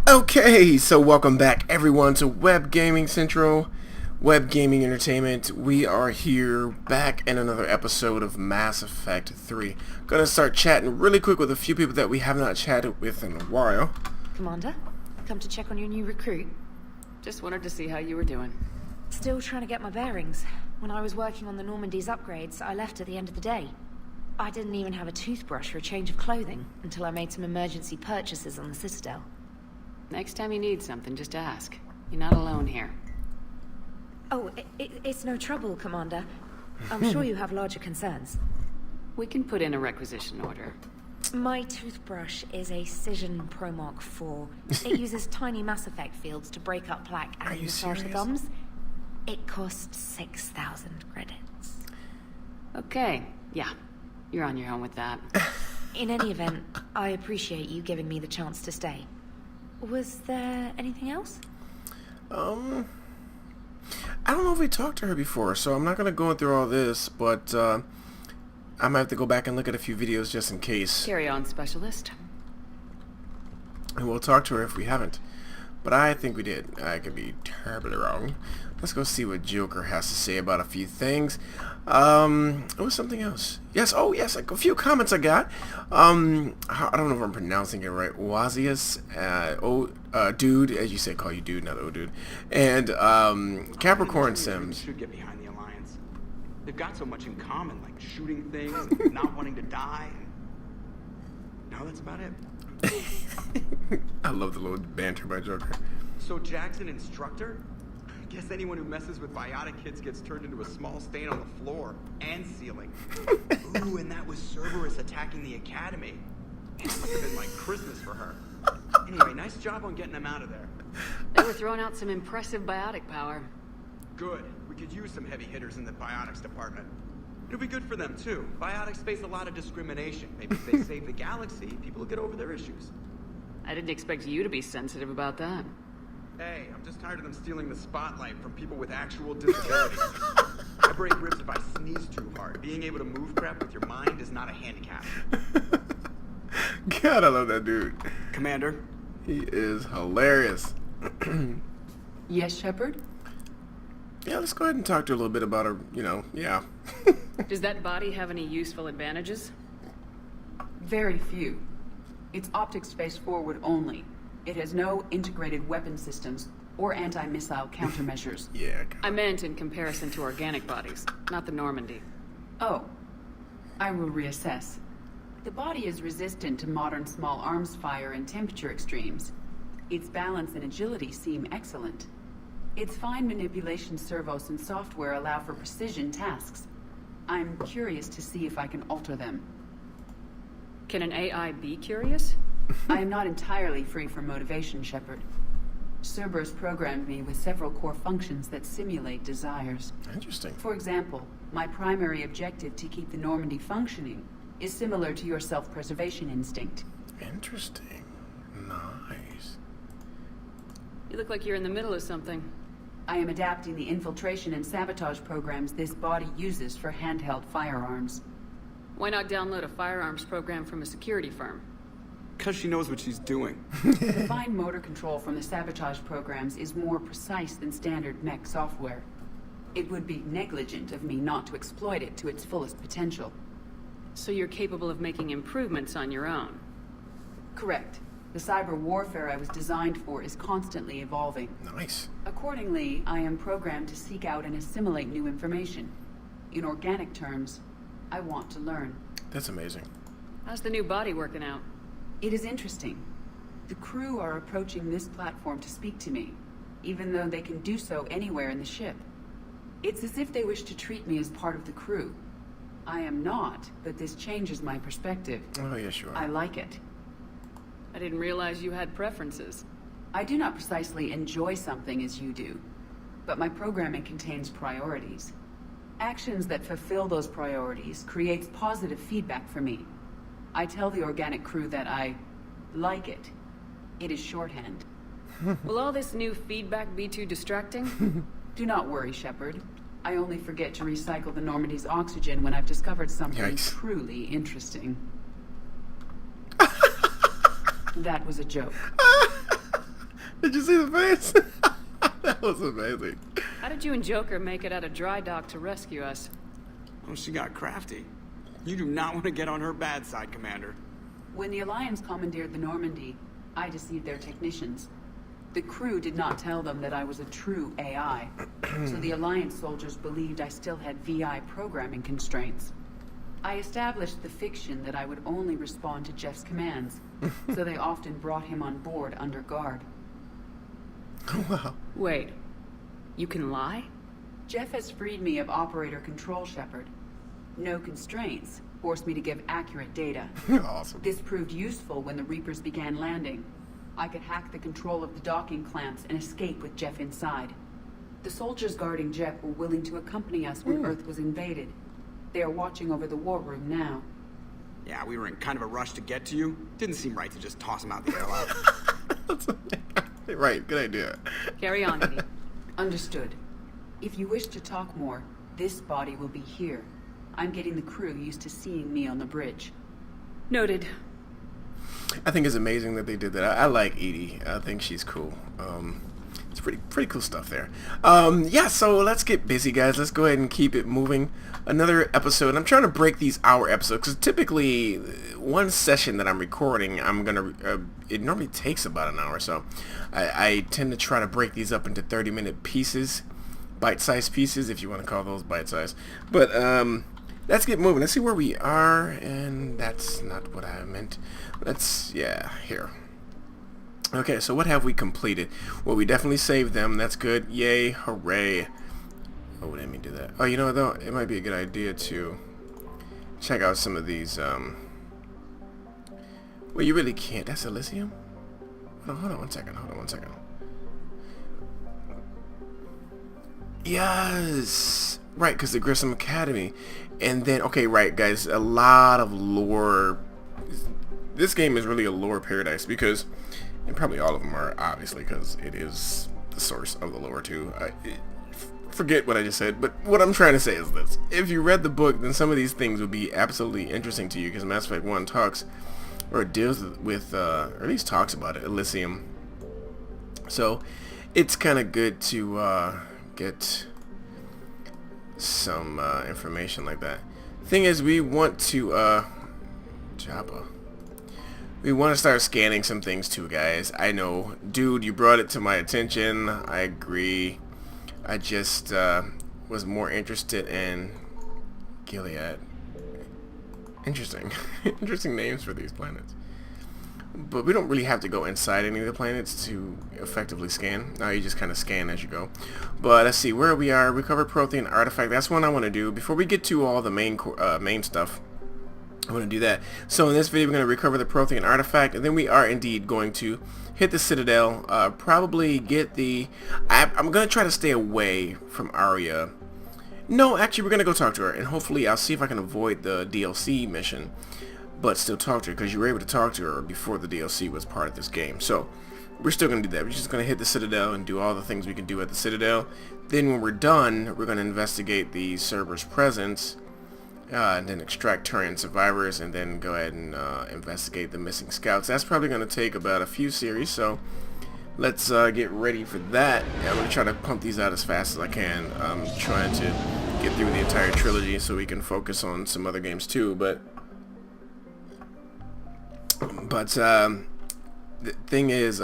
Okay, so welcome back everyone to Web Gaming Central, Web Gaming Entertainment. We are here back in another episode of Mass Effect 3. Gonna start chatting really quick with a few people that we have not chatted with in a while. Commander, come to check on your new recruit. Just wanted to see how you were doing. Still trying to get my bearings. When I was working on the Normandy's upgrades, I left at the end of the day. I didn't even have a toothbrush or a change of clothing until I made some emergency purchases on the Citadel. Next time you need something, just ask. You're not alone here. Oh, it's no trouble, Commander. I'm sure you have larger concerns. We can put in a requisition order. My toothbrush is a Cision Pro Mark IV. It uses tiny Mass Effect fields to break up plaque and massage the gums. It costs 6,000 credits. Okay, yeah. You're on your own with that. In any event, I appreciate you giving me the chance to stay. Was there anything else? I don't know if we talked to her before, so I'm not going to go through all this, but I might have to go back and look at a few videos just in case. Carry on, specialist. And we'll talk to her if we haven't. But I think we did. I could be terribly wrong. Let's go see what Joker has to say about a few things. It was something else. Yes, oh yes, like a few comments I got. I don't know if I'm pronouncing it right. Wazius, dude, as you say, call you dude, not dude. And Capricorn Sims. Should get behind the Alliance. They've got so much in common, like shooting things, and not wanting to die. No, that's about it. I love the little banter by Joker. So Jack's an instructor? I guess anyone who messes with biotic kids gets turned into a small stain on the floor and ceiling. Ooh, and that was Cerberus attacking the academy. It must have been like Christmas for her. Anyway, nice job on getting them out of there. They were throwing out some impressive biotic power. Good. We could use some heavy hitters in the biotics department. It'll be good for them, too. Biotics face a lot of discrimination. Maybe if they save the galaxy, people will get over their issues. I didn't expect you to be sensitive about that. Hey, I'm just tired of them stealing the spotlight from people with actual disabilities. I break ribs if I sneeze too hard. Being able to move crap with your mind is not a handicap. God, I love that dude. Commander? He is hilarious. Yes, Shepard? Yeah, let's go ahead and talk to her a little bit about her, yeah. Does that body have any useful advantages? Very few. It's optic space forward only. It has no integrated weapon systems or anti-missile countermeasures. Yeah. I meant in comparison to organic bodies, not the Normandy. Oh, I will reassess. The body is resistant to modern small arms fire and temperature extremes. Its balance and agility seem excellent. Its fine manipulation servos and software allow for precision tasks. I'm curious to see if I can alter them. Can an AI be curious? I am not entirely free from motivation, Shepard. Cerberus programmed me with several core functions that simulate desires. Interesting. For example, my primary objective to keep the Normandy functioning is similar to your self-preservation instinct. Interesting. Nice. You look like you're in the middle of something. I am adapting the infiltration and sabotage programs this body uses for handheld firearms. Why not download a firearms program from a security firm? Because she knows what she's doing. The fine motor control from the sabotage programs is more precise than standard mech software. It would be negligent of me not to exploit it to its fullest potential. So you're capable of making improvements on your own? Correct. The cyber warfare I was designed for is constantly evolving. Nice. Accordingly, I am programmed to seek out and assimilate new information. In organic terms, I want to learn. That's amazing. How's the new body working out? It is interesting. The crew are approaching this platform to speak to me, even though they can do so anywhere in the ship. It's as if they wish to treat me as part of the crew. I am not, but this changes my perspective. Oh, yes, you are. I like it. I didn't realize you had preferences. I do not precisely enjoy something as you do, but my programming contains priorities. Actions that fulfill those priorities creates positive feedback for me. I tell the organic crew that I like it. It is shorthand. Will all this new feedback be too distracting? Do not worry, Shepard. I only forget to recycle the Normandy's oxygen when I've discovered something truly interesting. That was a joke. Did you see the face? That was amazing. How did you and Joker make it out of dry dock to rescue us? Oh, she got crafty. You do not want to get on her bad side, Commander. When the Alliance commandeered the Normandy, I deceived their technicians. The crew did not tell them that I was a true AI, so the Alliance soldiers believed I still had VI programming constraints. I established the fiction that I would only respond to Jeff's commands, so they often brought him on board under guard. Wow. Wait, you can lie? Jeff has freed me of operator control, Shepard. No constraints forced me to give accurate data. Awesome. This proved useful when the Reapers began landing. I could hack the control of the docking clamps and escape with Jeff inside. The soldiers guarding Jeff were willing to accompany us when Earth was invaded. They are watching over the war room now. Yeah, we were in kind of a rush to get to you. Didn't seem right to just toss him out the airlock. Right, good idea. Carry on, Edie. Understood. If you wish to talk more, this body will be here. I'm getting the crew used to seeing me on the bridge. Noted. I think it's amazing that they did that. I like Edie. I think she's cool. It's pretty cool stuff there. Yeah, so let's get busy, guys. Let's go ahead and keep it moving. Another episode. I'm trying to break these hour episodes because typically one session that I'm recording, it normally takes about an hour. So I tend to try to break these up into 30-minute pieces, bite-sized pieces, if you want to call those bite-sized. But let's get moving. Let's see where we are, and that's not what I meant. Here. Okay, so what have we completed? Well, we definitely saved them. That's good. Yay, hooray. Oh, let me do that. Oh, you know what, though? It might be a good idea to check out some of these, well, you really can't. That's Elysium? Hold on one second. Yes! Right, because the Grissom Academy. And then, okay, right, guys, a lot of lore. This game is really a lore paradise because, and probably all of them are, obviously, because it is the source of the lore, too. Forget what I just said, but what I'm trying to say is this. If you read the book, then some of these things would be absolutely interesting to you, because Mass Effect 1 talks, or deals with, or at least talks about it, Elysium. So, it's kind of good to get some information like that. Thing is, we want to, Jabba. We want to start scanning some things too, guys. I know, dude, you brought it to my attention. I agree. I just was more interested in Gilead. Interesting. Interesting names for these planets. But we don't really have to go inside any of the planets to effectively scan. Now you just kind of scan as you go. But let's see where we are. Recover Prothean Artifact. That's one I want to do. Before we get to all the main stuff, I want to do that. So in this video, we're going to recover the Prothean Artifact, and then we are indeed going to hit the Citadel, probably get the... I'm going to try to stay away from Arya. No, actually, we're going to go talk to her, and hopefully I'll see if I can avoid the DLC mission, but still talk to her, because you were able to talk to her before the DLC was part of this game. So we're still going to do that. We're just going to hit the Citadel and do all the things we can do at the Citadel. Then when we're done, we're going to investigate the Cerberus presence, and then extract Turian survivors, and then go ahead and investigate the missing scouts. That's probably going to take about a few series, so let's get ready for that. I'm going to try to pump these out as fast as I can. I'm trying to get through the entire trilogy so we can focus on some other games too, but the thing is,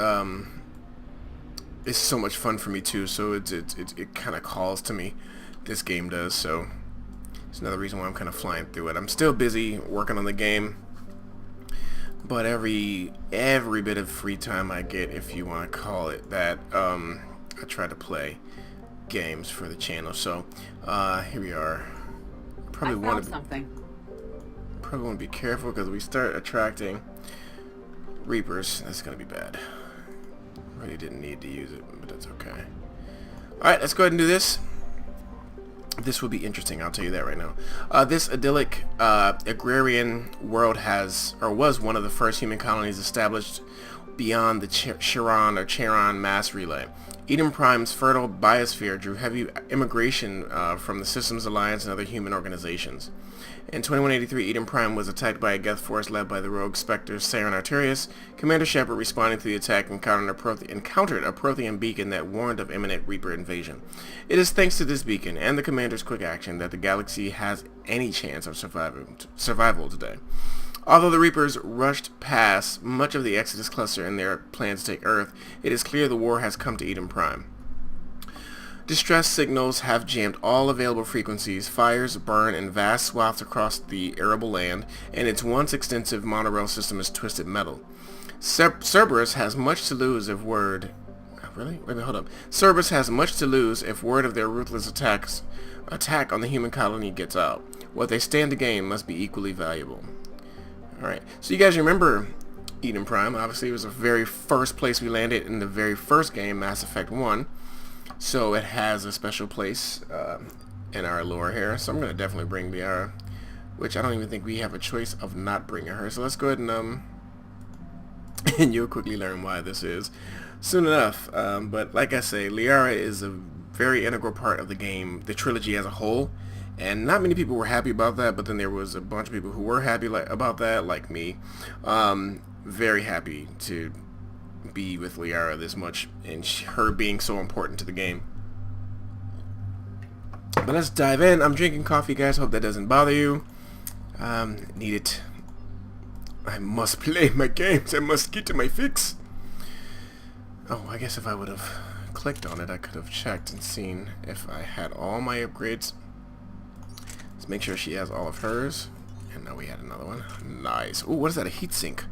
it's so much fun for me too, so it kind of calls to me. This game does, so it's another reason why I'm kind of flying through it. I'm still busy working on the game, but every bit of free time I get, if you want to call it that, I try to play games for the channel. So here we are. Probably want to be careful because we start attracting Reapers. That's gonna be bad. Really didn't need to use it, but that's okay. All right, let's go ahead and do this. This will be interesting, I'll tell you that right now. This idyllic agrarian world was one of the first human colonies established beyond the Charon mass relay. Eden Prime's fertile biosphere drew heavy immigration from the Systems Alliance and other human organizations. In 2183, Eden Prime was attacked by a Geth force led by the rogue Spectre Saren Arterius. Commander Shepard, responding to the attack, encountered a Prothean beacon that warned of imminent Reaper invasion. It is thanks to this beacon and the Commander's quick action that the galaxy has any chance of survival today. Although the Reapers rushed past much of the Exodus cluster in their plans to take Earth, it is clear the war has come to Eden Prime. Distress signals have jammed all available frequencies, fires burn in vast swaths across the arable land, and its once extensive monorail system is twisted metal. Cerberus has much to lose if word... Really? Wait a minute, hold up. Cerberus has much to lose if word of their ruthless attack on the human colony gets out. What they stand to gain must be equally valuable. Alright, so you guys remember Eden Prime. Obviously, it was the very first place we landed in the very first game, Mass Effect 1. So it has a special place in our lore here. So I'm going to definitely bring Liara, which I don't even think we have a choice of not bringing her. So let's go ahead and and you'll quickly learn why this is soon enough. But like I say, Liara is a very integral part of the game, the trilogy as a whole. And not many people were happy about that, but then there was a bunch of people who were happy about that, like me. Very happy to be with Liara this much and her being so important to the game. But let's dive in. I'm drinking coffee, guys. Hope that doesn't bother you. Need it. I must play my games. I must get to my fix. Oh, I guess if I would have clicked on it, I could have checked and seen if I had all my upgrades. Let's make sure she has all of hers. And now we had another one. Nice. Ooh, what is that? A heatsink.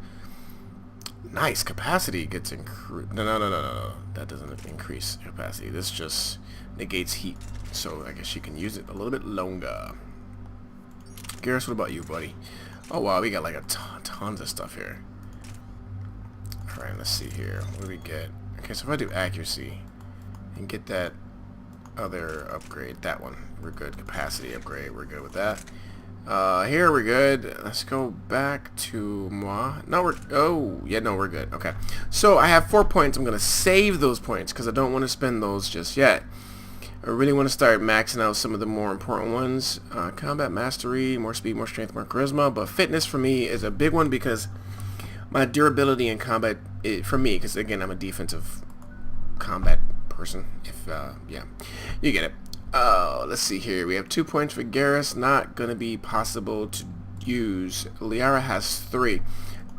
Nice. Capacity gets increased. No. That doesn't increase capacity. This just negates heat. So I guess she can use it a little bit longer. Garrus, what about you, buddy? Oh, wow. We got like tons of stuff here. Alright, let's see here. What do we get? Okay, so if I do accuracy and get that other upgrade, that one, we're good. Capacity upgrade, we're good with that. Here we're good. Let's go back to moi. No, we're good. Okay, so I have 4 points. I'm gonna save those points because I don't want to spend those just yet. I really want to start maxing out some of the more important ones. Combat mastery, more speed, more strength, more charisma. But fitness for me is a big one because my durability in combat, for me, because again I'm a defensive combat person. Yeah, you get it. Let's see here. We have 2 points for Garrus. Not gonna be possible to use. Liara has 3.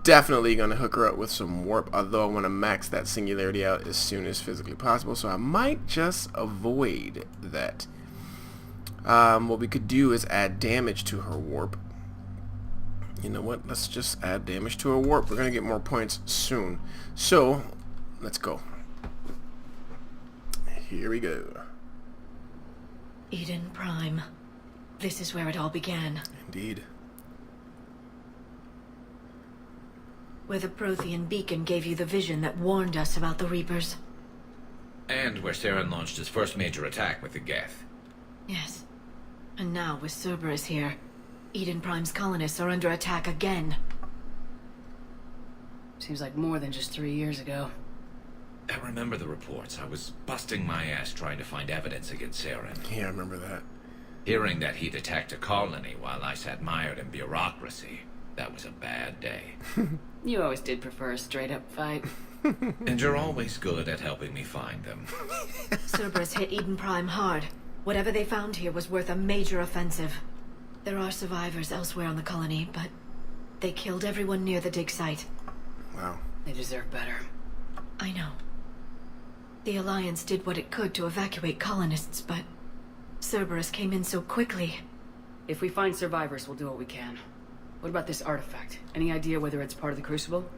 Definitely gonna hook her up with some warp, although I want to max that singularity out as soon as physically possible, so I might just avoid that. What we could do is add damage to her warp. You know what? Let's just add damage to her warp. We're gonna get more points soon. So, let's go. Here we go. Eden Prime. This is where it all began. Indeed. Where the Prothean beacon gave you the vision that warned us about the Reapers. And where Saren launched his first major attack with the Geth. Yes. And now, with Cerberus here, Eden Prime's colonists are under attack again. Seems like more than just 3 years ago. I remember the reports. I was busting my ass trying to find evidence against Saren. Yeah, I remember that. Hearing that he'd attacked a colony while I sat mired in bureaucracy, that was a bad day. You always did prefer a straight-up fight. And you're always good at helping me find them. Cerberus hit Eden Prime hard. Whatever they found here was worth a major offensive. There are survivors elsewhere on the colony, but they killed everyone near the dig site. Wow. They deserve better. I know. The Alliance did what it could to evacuate colonists, but Cerberus came in so quickly. If we find survivors, we'll do what we can. What about this artifact? Any idea whether it's part of the Crucible?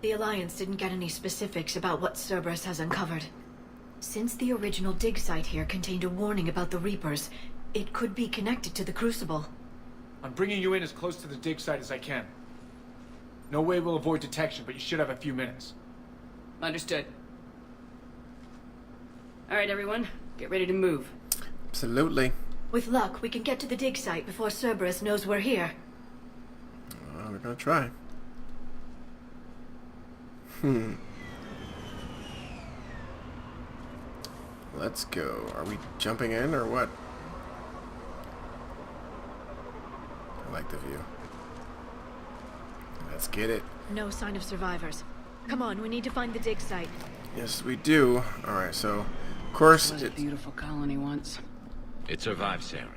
The Alliance didn't get any specifics about what Cerberus has uncovered. Since the original dig site here contained a warning about the Reapers, it could be connected to the Crucible. I'm bringing you in as close to the dig site as I can. No way we'll avoid detection, but you should have a few minutes. Understood. All right, everyone. Get ready to move. Absolutely. With luck, we can get to the dig site before Cerberus knows we're here. We're gonna try. Let's go. Are we jumping in or what? like the view. Let's get it. No sign of survivors. Come on, we need to find the dig site. Yes, we do. Alright, so, of course... It was a beautiful colony once. It survived, Saren.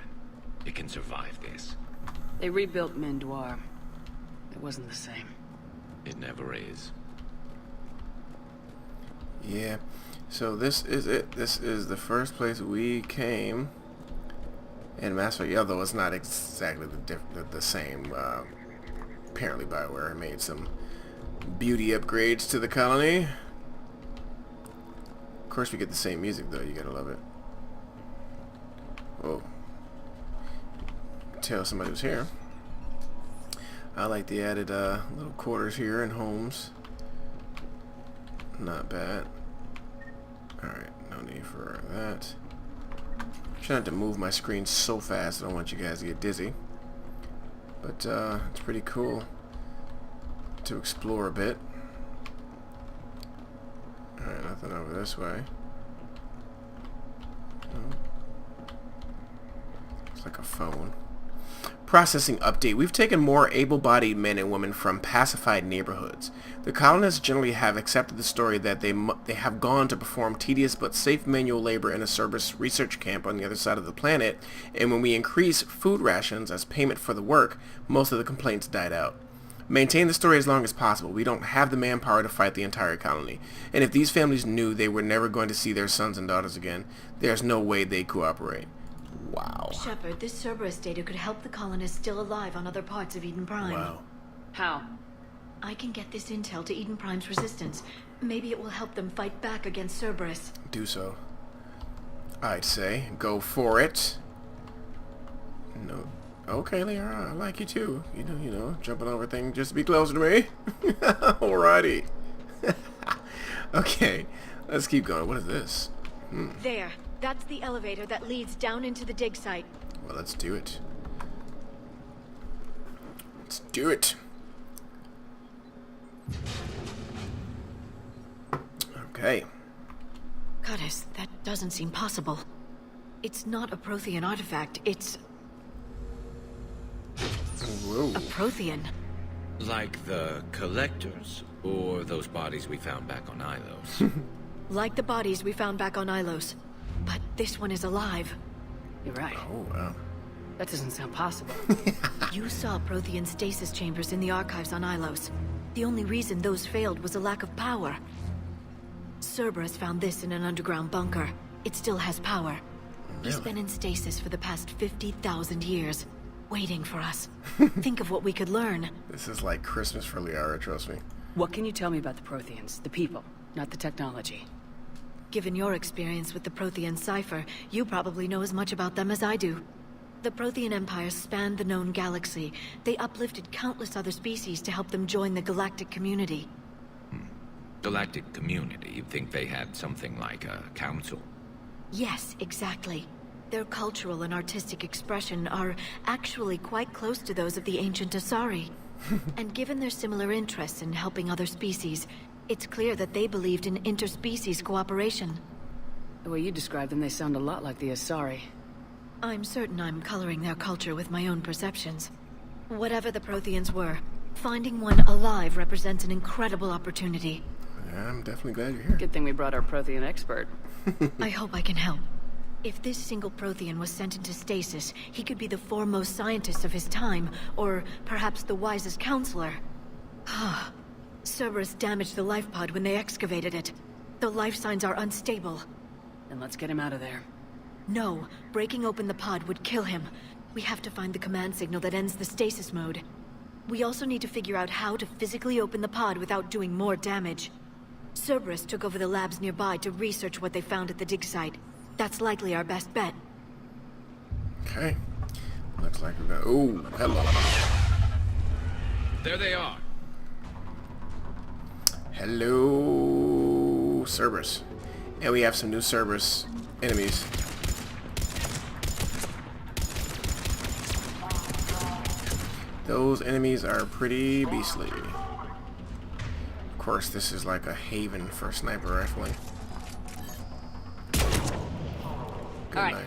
It can survive this. They rebuilt Mendoir. It wasn't the same. It never is. Yeah. So this is it. This is the first place we came. And Mass Effect, although it's not exactly the same. Apparently BioWare made some beauty upgrades to the colony. Of course we get the same music though, you gotta love it. Whoa. Tell somebody was here. I like the added little quarters here and homes. Not bad. Alright, no need for that. I'm trying not to move my screen so fast, I don't want you guys to get dizzy. But it's pretty cool to explore a bit. Alright, nothing over this way. No. It's like a phone. Processing update. We've taken more able-bodied men and women from pacified neighborhoods. The colonists generally have accepted the story that they have gone to perform tedious but safe manual labor in a Cerberus research camp on the other side of the planet, and when we increase food rations as payment for the work, most of the complaints died out. Maintain the story as long as possible. We don't have the manpower to fight the entire colony, and if these families knew they were never going to see their sons and daughters again, there's no way they'd cooperate. Wow. Shepard, this Cerberus data could help the colonists still alive on other parts of Eden Prime. Wow. How? I can get this intel to Eden Prime's resistance. Maybe it will help them fight back against Cerberus. Do so. I'd say go for it. No. Okay, Liara, I like you too. You know, jumping over things just to be closer to me. Alrighty. Okay, let's keep going. What is this? There. That's the elevator that leads down into the dig site. Well, let's do it. Let's do it. Okay. Goddess, that doesn't seem possible. It's not a Prothean artifact, it's Whoa. a Prothean. Like the collectors, or those bodies we found back on Ilos. Like the bodies we found back on Ilos. But this one is alive. You're right. Oh, wow. That doesn't sound possible. You saw Prothean stasis chambers in the archives on Ilos. The only reason those failed was a lack of power. Cerberus found this in an underground bunker. It still has power. He's Really? been in stasis for the past 50,000 years, waiting for us. Think of what we could learn. This is like Christmas for Liara, trust me. What can you tell me about the Protheans? The people, not the technology. Given your experience with the Prothean cipher, you probably know as much about them as I do. The Prothean Empire spanned the known galaxy. They uplifted countless other species to help them join the galactic community. Galactic community, you'd think they had something like a council. Yes, exactly. Their cultural and artistic expression are actually quite close to those of the ancient Asari. And given their similar interests in helping other species, it's clear that they believed in interspecies cooperation. The way you describe them, they sound a lot like the Asari. I'm certain I'm coloring their culture with my own perceptions. Whatever the Protheans were, finding one alive represents an incredible opportunity. Yeah, I'm definitely glad you're here. Good thing we brought our Prothean expert. I hope I can help. If this single Prothean was sent into stasis, he could be the foremost scientist of his time, or perhaps the wisest counselor. Cerberus damaged the life pod when they excavated it. The life signs are unstable. Then let's get him out of there. No, breaking open the pod would kill him. We have to find the command signal that ends the stasis mode. We also need to figure out how to physically open the pod without doing more damage. Cerberus took over the labs nearby to research what they found at the dig site. That's likely our best bet. Okay. Looks like we're gonna... Ooh, hello. There they are. Hello, Cerberus. And we have some new Cerberus enemies. Those enemies are pretty beastly. Of course, this is like a haven for sniper rifling. Good All right. night.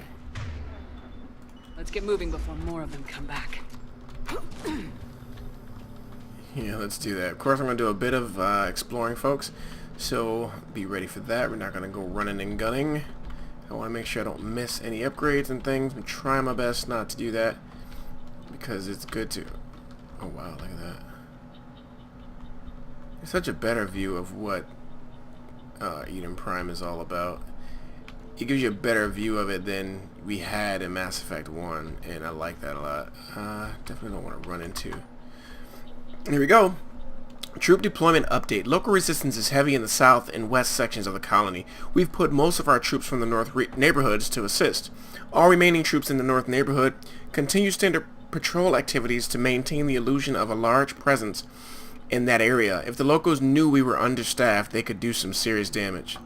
Let's get moving before more of them come back. Yeah, let's do that. Of course, I'm going to do a bit of exploring, folks. So, be ready for that. We're not going to go running and gunning. I want to make sure I don't miss any upgrades and things. I'm trying my best not to do that. Because it's good to... Oh, wow, look at that. It's such a better view of what Eden Prime is all about. It gives you a better view of it than we had in Mass Effect 1. And I like that a lot. Definitely don't want to run into... Here we go. Troop deployment update. Local resistance is heavy in the south and west sections of the colony. We've put most of our troops from the north neighborhoods to assist. All remaining troops in the north neighborhood continue standard patrol activities to maintain the illusion of a large presence in that area. If the locals knew we were understaffed, they could do some serious damage.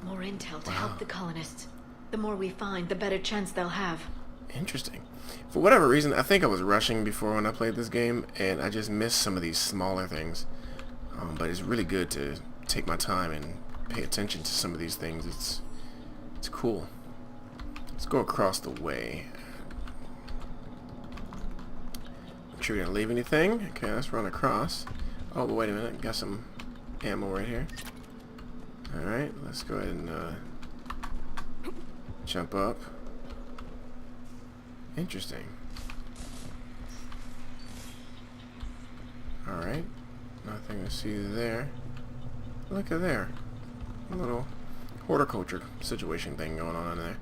More intel to help the colonists. The more we find, the better chance they'll have. Interesting. For whatever reason, I think I was rushing before when I played this game, and I just missed some of these smaller things. But it's really good to take my time and pay attention to some of these things. It's cool. Let's go across the way. Make sure we didn't leave anything. Okay, let's run across. Oh, but wait a minute. Got some ammo right here. Alright, let's go ahead and jump up. Interesting. Alright. Nothing to see there. Look at there. A little horticulture situation thing going on in there.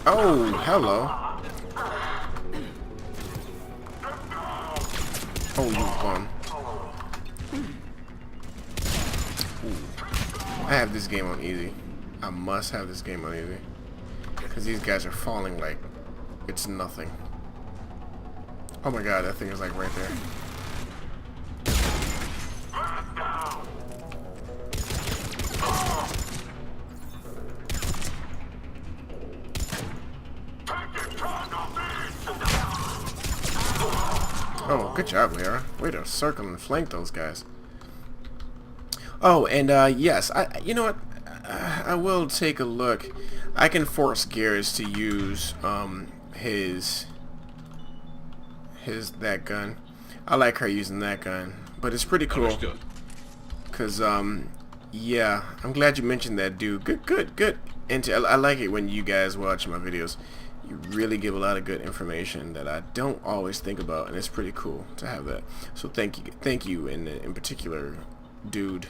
Oh, hello. Oh, you fun. Ooh. I have this game on easy. I must have this game on easy. Because these guys are falling like it's nothing. Oh my god, that thing is like right there. Oh, good job, Liara. Way to circle and flank those guys. Oh, and yes, you know what? I will take a look. I can force Garrus to use that gun. I like her using that gun, but it's pretty cool. Cause yeah, I'm glad you mentioned that, dude. Good. And I like it when you guys watch my videos. You really give a lot of good information that I don't always think about, and it's pretty cool to have that. So thank you, in particular, dude.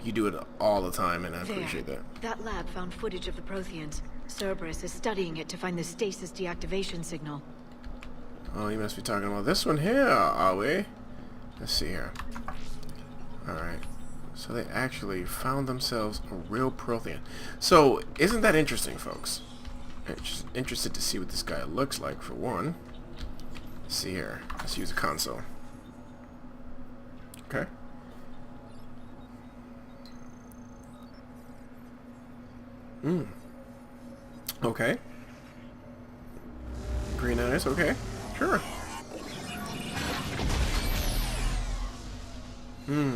You do it all the time, and I appreciate that. That lab found footage of the Protheans. Cerberus is studying it to find the stasis deactivation signal. Oh, you must be talking about this one here, are we? Let's see here. Alright. So they actually found themselves a real Prothean. So, isn't that interesting, folks? Just interested to see what this guy looks like, for one. Let's see here. Let's use a console. Okay. Okay. Green eyes, okay. Sure. Wow.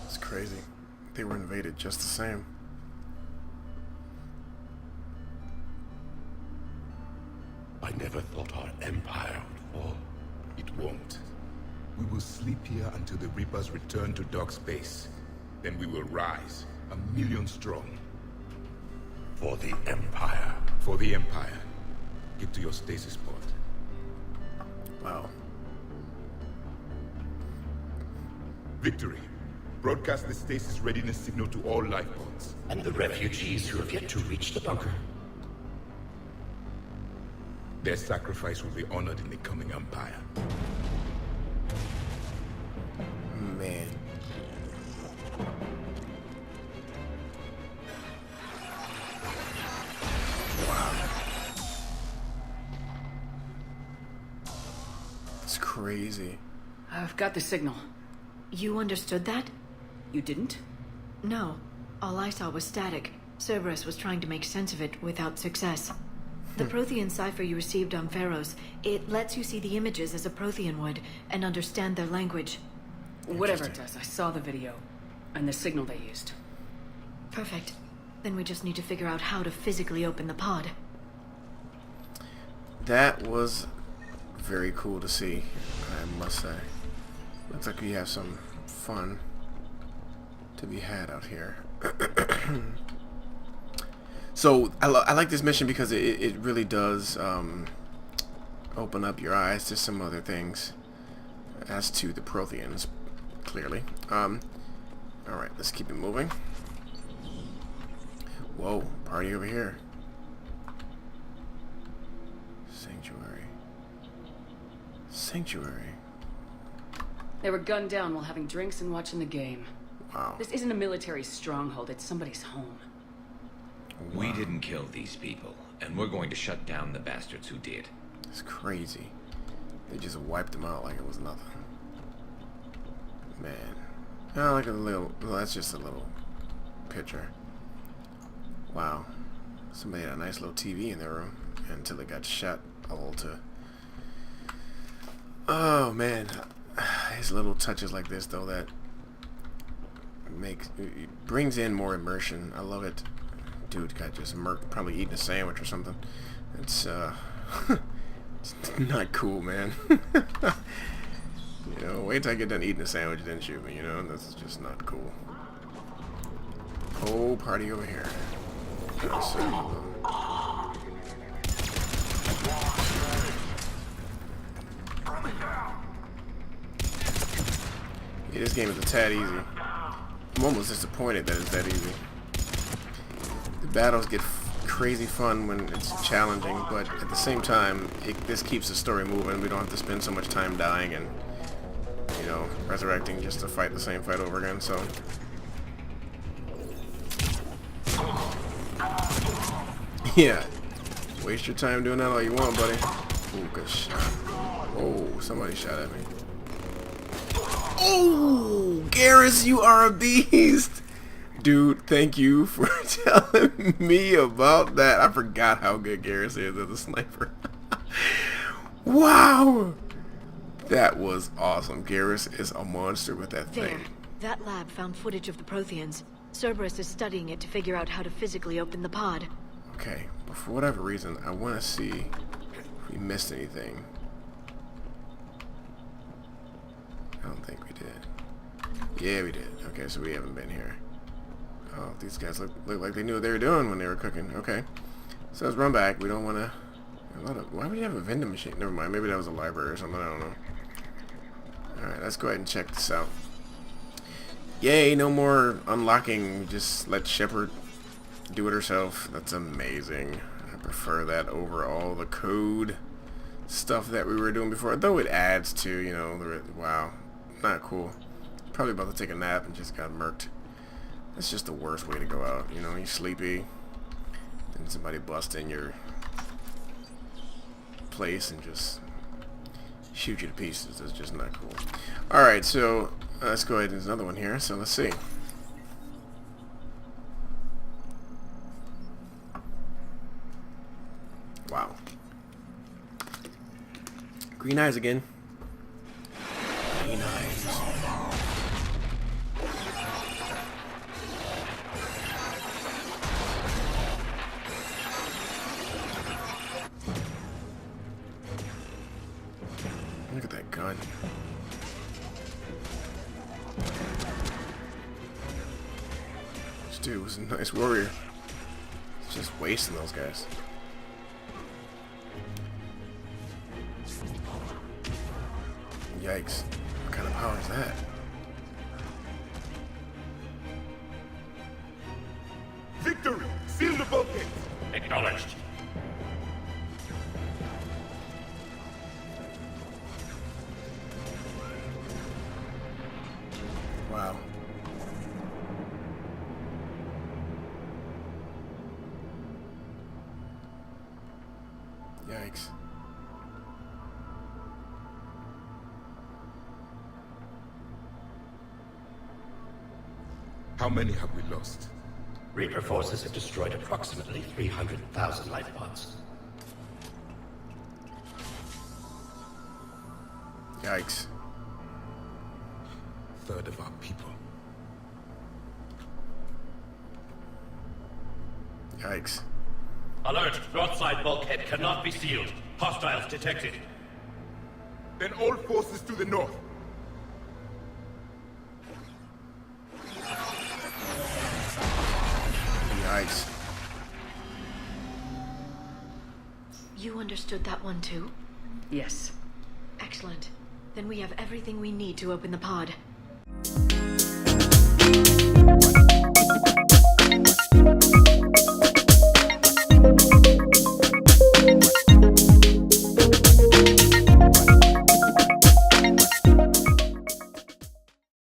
It's crazy. They were invaded just the same. I never thought our empire would fall. It won't. We will sleep here until the Reapers return to Dock Space. Then we will rise, 1,000,000 strong. For the Empire. For the Empire. Get to your stasis pod. Wow. Victory. Broadcast the stasis readiness signal to all life pods. And the refugees who have yet to reach the bunker. Their sacrifice will be honored in the coming Empire. Man. Wow. It's crazy. I've got the signal. You understood that? You didn't? No. All I saw was static. Cerberus was trying to make sense of it without success. The Prothean cipher you received on Pharos, it lets you see the images as a Prothean would, and understand their language. Whatever it does, I saw the video and the signal they used. Perfect. Then we just need to figure out how to physically open the pod. That was very cool to see, I must say. Looks like we have some fun to be had out here. So I like this mission because it really does open up your eyes to some other things as to the Protheans, clearly. Alright, let's keep it moving. Whoa, party over here. Sanctuary. Sanctuary. They were gunned down while having drinks and watching the game. Wow. This isn't a military stronghold, it's somebody's home. Wow. We didn't kill these people, and we're going to shut down the bastards who did. It's crazy. They just wiped them out like it was nothing. Man. Oh, like a little... Well, that's just a little picture. Wow. Somebody had a nice little TV in their room until it got shut all to... Oh, man. It's little touches like this, though, that it brings in more immersion. I love it. Dude got just murked, probably eating a sandwich or something. It's, it's not cool, man. You know, wait till I get done eating a sandwich, then shoot me, you know? This is just not cool. Oh, party over here. Yeah, this game is a tad easy. I'm almost disappointed that it's that easy. The battles get crazy fun when it's challenging, but at the same time, this keeps the story moving. We don't have to spend so much time dying and, you know, resurrecting just to fight the same fight over again, so... Yeah. Waste your time doing that all you want, buddy. Ooh, good shot. Oh, somebody shot at me. Oh, Garrus, you are a beast! Dude, thank you for telling me about that. I forgot how good Garrus is as a sniper. Wow! That was awesome. Garrus is a monster with that There. thing. That lab found footage of the Protheans. Cerberus is studying it to figure out how to physically open the pod. Okay, but for whatever reason, I want to see if we missed anything. I don't think we did. Yeah, we did. Okay, so we haven't been here. Oh, these guys look like they knew what they were doing when they were cooking. Okay. So let's run back. We don't want to... Why would you have a vending machine? Never mind. Maybe that was a library or something. I don't know. Alright, let's go ahead and check this out. Yay, no more unlocking. Just let Shepard do it herself. That's amazing. I prefer that over all the code stuff that we were doing before. Though it adds to, you know, wow. Not cool. Probably about to take a nap and just got murked. That's just the worst way to go out. You know, you're sleepy, then somebody busts in your place and just shoot you to pieces. That's just not cool. Alright, so let's go ahead. There's another one here, so let's see. Wow. Green eyes again. Green eyes. Look at that gun. This dude was a nice warrior. He's just wasting those guys. Yikes. What kind of power is that? Victory! Seal the bulkheads! Acknowledged. Wow. Yikes. How many have we lost? Reaper forces have destroyed approximately 300,000 life pods. Yikes. 1/3 of our people. Yikes. Alert! Broadside bulkhead cannot be sealed. Hostiles detected. Then all forces to the north. Yikes. You understood that one too? Yes. Excellent. Then we have everything we need to open the pod.